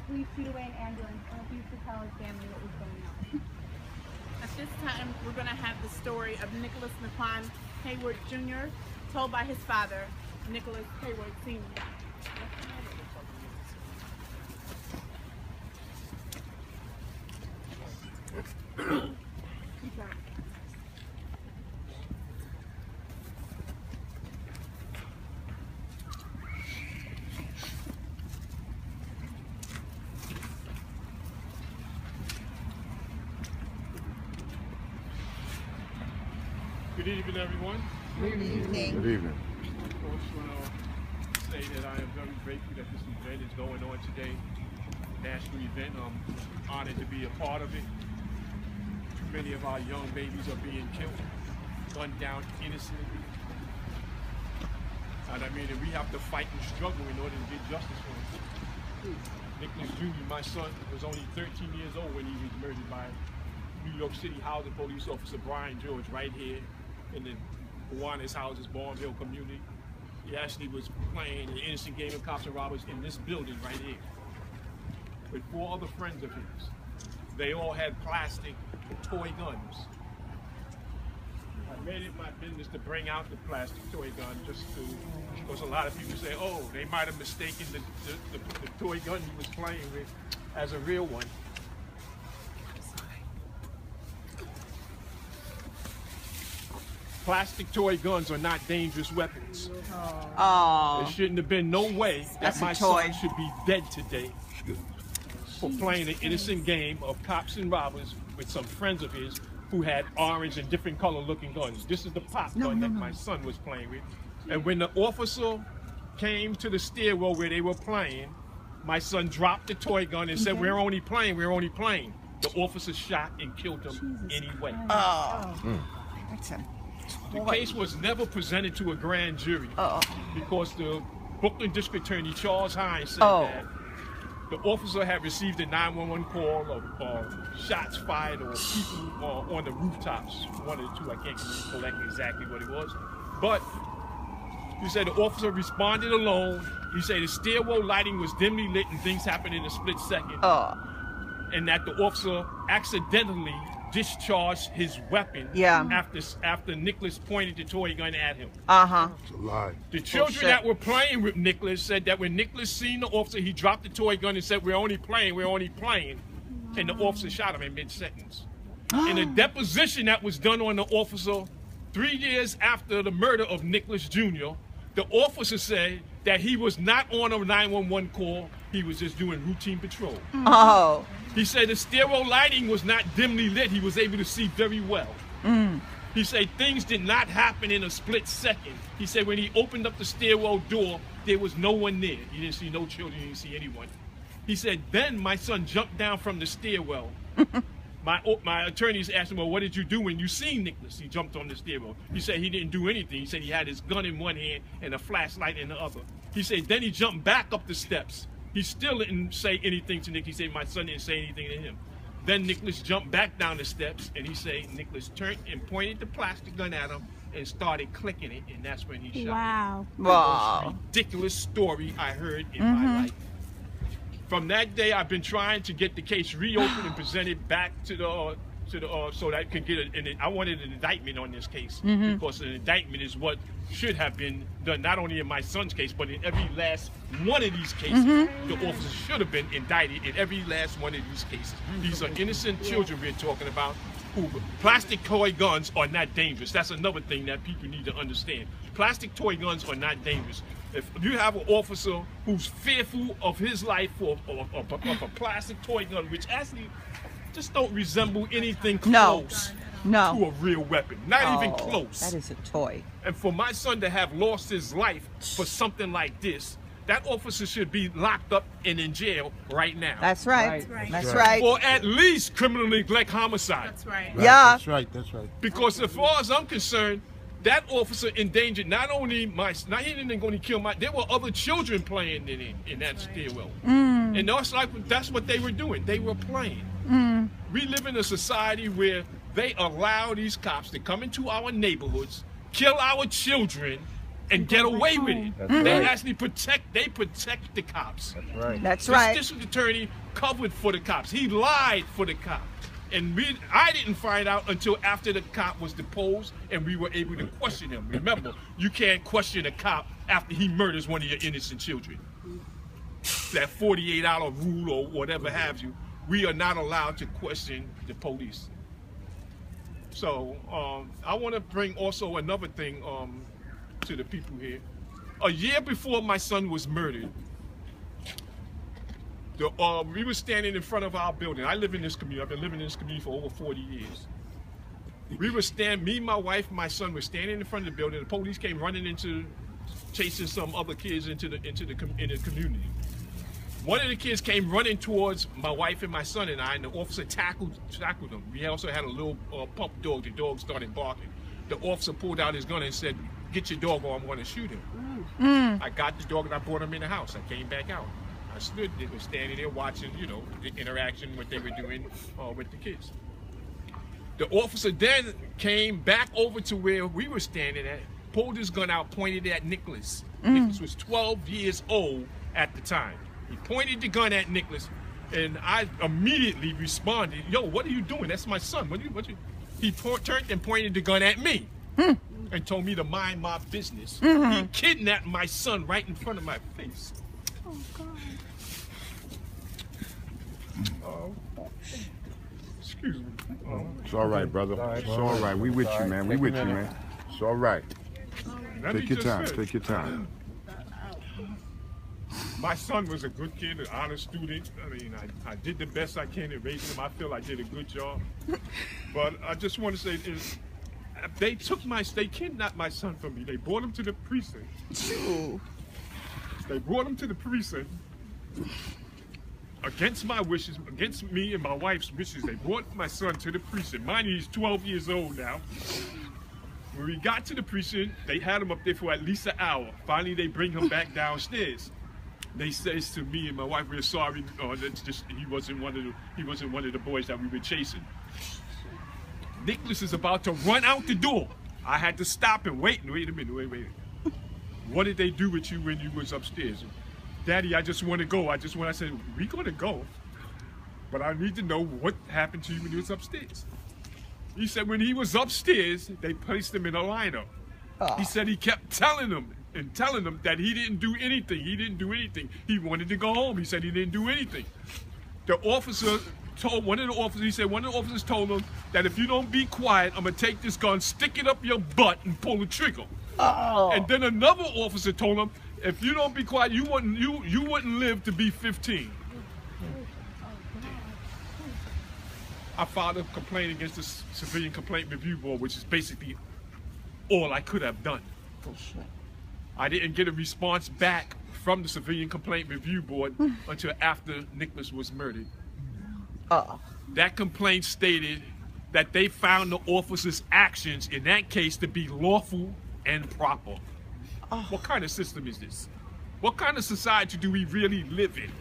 police shoot away an ambulance and refused to tell his family what was going on. At this time, we're going to have the story of Nicholas Heyward Jr. told by his father, Nicholas Heyward Sr. Good evening, everyone. Good evening. Good evening. Of course, I want to say that I am very grateful that this event is going on today. National event. I'm honored to be a part of it. Too many of our young babies are being killed, gunned down innocently. And I mean, we have to fight and struggle in order to get justice for them. Nicholas Jr., my son, was only 13 years old when he was murdered by New York City housing police officer Brian George right here in the Kiwanis houses, Balm Hill community. He actually was playing an innocent game of cops and robbers in this building right here with 4 other friends of his. They all had plastic toy guns. I made it my business to bring out the plastic toy gun because a lot of people say, oh, they might have mistaken the toy gun he was playing with as a real one. Plastic toy guns are not dangerous weapons. Oh. There shouldn't have been no way that my son should be dead today for playing an innocent game of cops and robbers with some friends of his who had orange and different color looking guns. This is the pop gun that my son was playing with. And when the officer came to the stairwell where they were playing, my son dropped the toy gun and said, we're only playing, we're only playing. The officer shot and killed him anyway. The case was never presented to a grand jury because the Brooklyn District Attorney, Charles Hines, said that the officer had received a 911 call of shots fired or people on the rooftops. One of the two, I can't recollect exactly what it was. But he said the officer responded alone. He said the stairwell lighting was dimly lit and things happened in a split second. And that the officer accidentally discharged his weapon after Nicholas pointed the toy gun at him. It's a lie. The children that were playing with Nicholas said that when Nicholas seen the officer, he dropped the toy gun and said, we're only playing, we're only playing. And the officer shot him in mid-sentence. In a deposition that was done on the officer 3 years after the murder of Nicholas Jr., the officer said that he was not on a 911 call, he was just doing routine patrol. He said the stairwell lighting was not dimly lit. He was able to see very well. He said things did not happen in a split second. He said when he opened up the stairwell door, there was no one there. He didn't see no children, he didn't see anyone. He said then my son jumped down from the stairwell. My attorneys asked him, well, what did you do when you seen Nicholas? He jumped on the stairwell. He said he didn't do anything. He said he had his gun in one hand and a flashlight in the other. He said then he jumped back up the steps. He still didn't say anything to Nick. He said my son didn't say anything to him. Then Nicholas jumped back down the steps and he said Nicholas turned and pointed the plastic gun at him and started clicking it, and that's when he shot him. The most ridiculous story I heard in my life. From that day, I've been trying to get the case reopened and presented back to the so that I could get I wanted an indictment on this case because an indictment is what should have been done not only in my son's case but in every last one of these cases. The officers should have been indicted in every last one of these cases. These are innocent children we're talking about. Plastic toy guns are not dangerous. That's another thing that people need to understand. Plastic toy guns are not dangerous. If you have an officer who's fearful of his life for a plastic toy gun, which actually just don't resemble anything close to a real weapon. Not even close. That is a toy. And for my son to have lost his life for something like this, that officer should be locked up and in jail right now. That's right. That's right. Or at least criminal neglect homicide. That's right. Yeah. That's right. That's right. Because as far as I'm concerned, that officer endangered not only my, not he didn't only kill my, there were other children playing in that stairwell. And that's what they were doing. They were playing. We live in a society where they allow these cops to come into our neighborhoods, kill our children, and get away with it. That's They right. actually protect the cops. That's right. That's This right. district attorney covered for the cops. He lied for the cop. And I didn't find out until after the cop was deposed and we were able to question him. Remember, you can't question a cop after he murders one of your innocent children. That 48-hour rule or whatever have you, we are not allowed to question the police. So I want to bring also another thing to the people here. A year before my son was murdered, we were standing in front of our building. I live in this community. I've been living in this community for over 40 years. Me, my wife, my son were standing in front of the building. The police came running chasing some other kids into the community. One of the kids came running towards my wife and my son and I, and the officer tackled him. We also had a little pup dog. The dog started barking. The officer pulled out his gun and said, "Get your dog or I'm going to shoot him." I got the dog and I brought him in the house. I came back out. I stood there, was standing there watching, the interaction, what they were doing with the kids. The officer then came back over to where we were standing at, pulled his gun out, pointed at Nicholas. Nicholas was 12 years old at the time. He pointed the gun at Nicholas, and I immediately responded, "Yo, what are you doing? That's my son. He turned and pointed the gun at me and told me to mind my business. He kidnapped my son right in front of my face. Oh, God. Excuse me. It's all right, brother. It's all right. We with you, man. We with you, man. It's all right. Let me Take your just time. say, Take your time. my son was a good kid, an honest student. I mean, I did the best I can in raising him. I feel I did a good job. But I just want to say, they kidnapped my son from me. They brought him to the precinct. They brought him to the precinct against my wishes, against me and my wife's wishes. They brought my son to the precinct. Mind you, he's 12 years old now. When we got to the precinct, they had him up there for at least an hour. Finally, they bring him back downstairs. They says to me and my wife, "We're sorry. That's just he wasn't one of the boys that we were chasing." Nicholas is about to run out the door. I had to stop him. Wait a minute. Wait. What did they do with you when you was upstairs? "Daddy, I just want to go. I said, "We're gonna go, but I need to know what happened to you when you was upstairs." He said when he was upstairs, they placed him in a lineup. He said he kept telling them that he didn't do anything. He wanted to go home. He said he didn't do anything. The officer told one of the officers told him that if you don't be quiet, I'm gonna take this gun, stick it up your butt, and pull the trigger. And then another officer told him, if you don't be quiet, you wouldn't live to be 15. I filed a complaint against the Civilian Complaint Review Board, which is basically all I could have done. I didn't get a response back from the Civilian Complaint Review Board until after Nicholas was murdered. That complaint stated that they found the officer's actions in that case to be lawful and proper. What kind of system is this? What kind of society do we really live in?